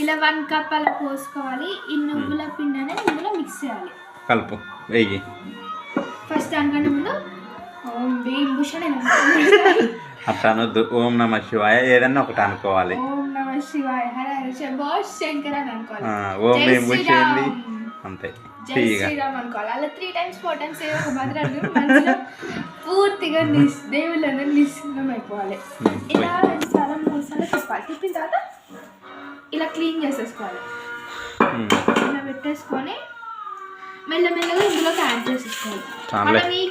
ఇలా 1 కప్ అలా పోసుకోవాలి. ఈ నువ్వుల పిండి అనేది ఇందులో మిక్స్ చేయాలి. కలుపు వెయ్యి. ఫస్ట్ దానికంటే ముందు ఓం భీం భూషణ అట్లా అనొద్దు. ఓం నమ శివాయ ఏదన్నా ఒకటి అనుకోవాలి. ఓం నమ శివాయ హర హర శంభో శంకర అని అనుకోవాలి. ఓం భీం భూషణ అంతే. జై శ్రీరామ్ అనుకోవాలి. అలా 3 times 4 times ఏదో ఒక మాత్రం అనుకుని మనసులో పూర్తిగా దేవుళ్ళందరూ నిశ్చితం అయిపోవాలి. ఇలా 2 సార్లు 3 సార్లు తిప్పాలి. తిప్పిన తర్వాత ఇలా క్లీన్ చేసేసుకోవాలి. ఇలా పెట్టేసుకొని మెల్లమెల్లగా ఇందులోకి యాడ్ చేసేసుకోవాలి. మనం ఈ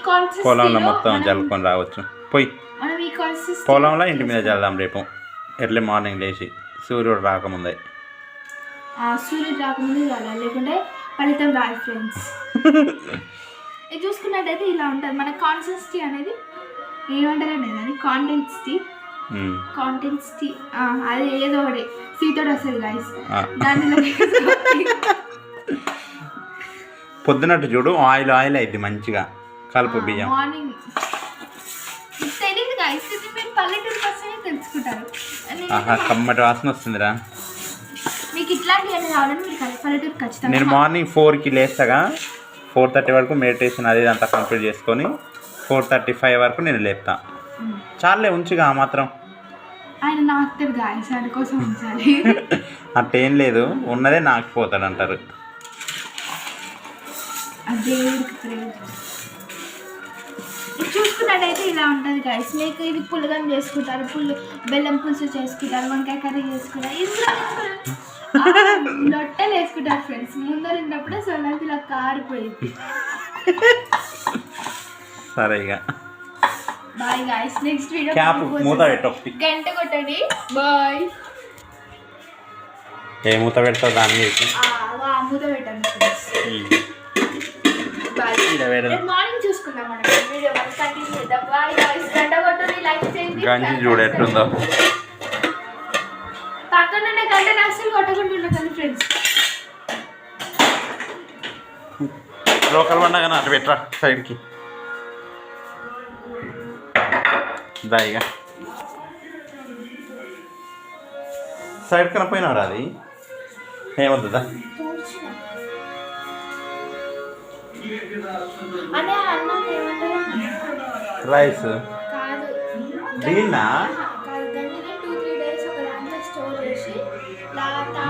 పొలంలో మొత్తం జల్లుకొని రావచ్చు. పోయి మనం ఈ కాన్సిస్టెన్సీ పొలంలో ఇంటి మీద చల్దాం రేపు ఎర్లీ మార్నింగ్ లేచి సూర్యుడు రాకముందే. సూర్యుడు రాకముందే చల్లాలి, లేకుంటే ఫలితం రాదు ఫ్రెండ్స్. ఇది చూసుకున్నట్టయితే ఇలా ఉంటుంది. మన కాన్సిస్టెన్సీ అనేది ఏమంటారు అనేది అది కాంటెన్సిటీ అది ఏదో ఒకటి సీతో వస్తుంది గైస్. దానిలో పొద్దునట్టు చూడు ఆయిల్ అయింది మంచిగా కలుపు బియ్యం. మార్నింగ్ తెలియదు గైస్, ఇది మీరు పల్లెటూరు కోసమే తెలుసుకుంటారు. కమ్మటి వాసన వస్తుందిరా. మీకు ఇట్లాంటివి ఏమైనా కావాలని మీరు పల్లెటూరు ఖచ్చితంగా. నేను మార్నింగ్ 4కి లేస్తాగా 4:30 వరకు మెడిటేషన్ అది అంతా కంప్లీట్ చేసుకొని 4:35 వరకు నేను లేపుతా. చాలే ఉంచిగా మాత్రం. ఆయన నాకుతాడు గాయస్, ఆయన కోసం ఉంచాలి. అట్టేం లేదు, ఉన్నదే నాకుపోతాడు అంటారు. చూసుకున్నట్టయితే ఇలా ఉంటుంది గాయస్. మీకు ఇది పులగం చేసుకుంటారు, బెల్లం పులుసు చేసుకుంటారు, వంకాయ కర్రీ చేసుకుంటారు, ఇందులో లొట్టలు వేసుకుంటారు ఫ్రెండ్స్. ముందర ఉన్నప్పుడు సొలంతి ఇలా కారిపోయింది. సరే ఇక బాయ్ గాయస్. నెక్స్ట్ వీడియో గంట కొట్టండి. బాయ్. ఏ మూత పెడతావు దాన్ని? మూత పెట్టండి ఫ్రెండ్స్. మార్నింగ్ చూసుకుందాం మనం వీడియో కంటిన్యూ చేద్దాం. Bye guys. గంట కొట్టండి, లైక్ చేయండి. గంజి చూడు ఎట్లుందో. పక్కన గంట అసలు కొట్టకుండా కానీ ఫ్రెండ్స్. లోకల్ పండగ అటు పెట్టరా సైడ్కి. దాయిగా సైడ్ కన్నా పోయినారా అది ఏమవుతుందా? రైస్ దీన్నా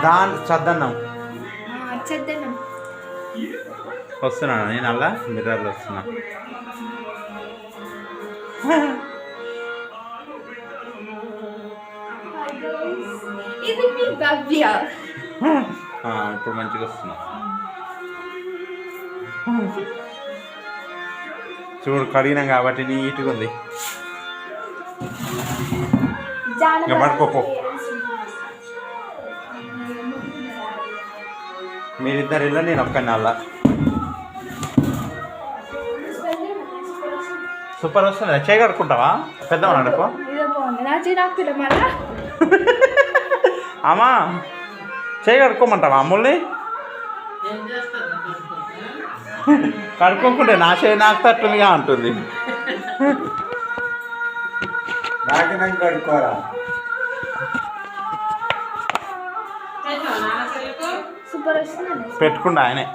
దాని చద్దన్నం వస్తున్నాను నేను. అలా మిర్రర్లో వస్తున్నా. ఇప్పుడు మంచిగా వస్తున్నా చూడు. కడిగినాం కాబట్టి నీట్గా ఉంది. ఇంకా పడుకోపో. మీరిద్దరు ఇల్లు నేను ఒక్కని అలా. సూపర్ వస్తుంది. చేయగడుకుంటావా? పెద్దమని అడుకో. అమ్మా చేయగడుకోమంటావా అమ్ముల్ని? కడుక్కోకుంటే నా చేయి నాకు తట్టుగా ఉంటుంది. కడుక్కోరా. పెట్టుకుండా ఆయనే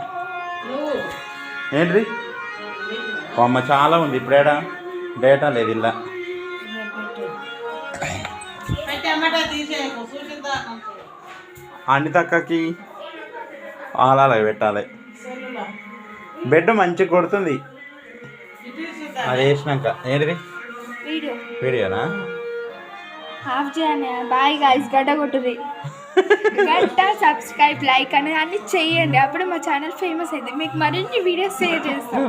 ఏంటిది? అమ్మ చాలా ఉంది. ఇప్పుడేడా డేటా లేదు ఇలా. అన్ని తక్కకి అలా పెట్టాలి. బెడ్ మంచిగా కొడుతుంది అది వేసినాక. ఏంటిది వీడియోనా? హాఫ్ చేయండి. Bye guys. గడ్డ కొట్టుది. గంట సబ్స్క్రైబ్ లైక్ అనేది అన్ని చెయ్యండి. అప్పుడు మా ఛానల్ ఫేమస్ అయింది. మీకు మరిన్ని వీడియోస్ షేర్ చేస్తాం.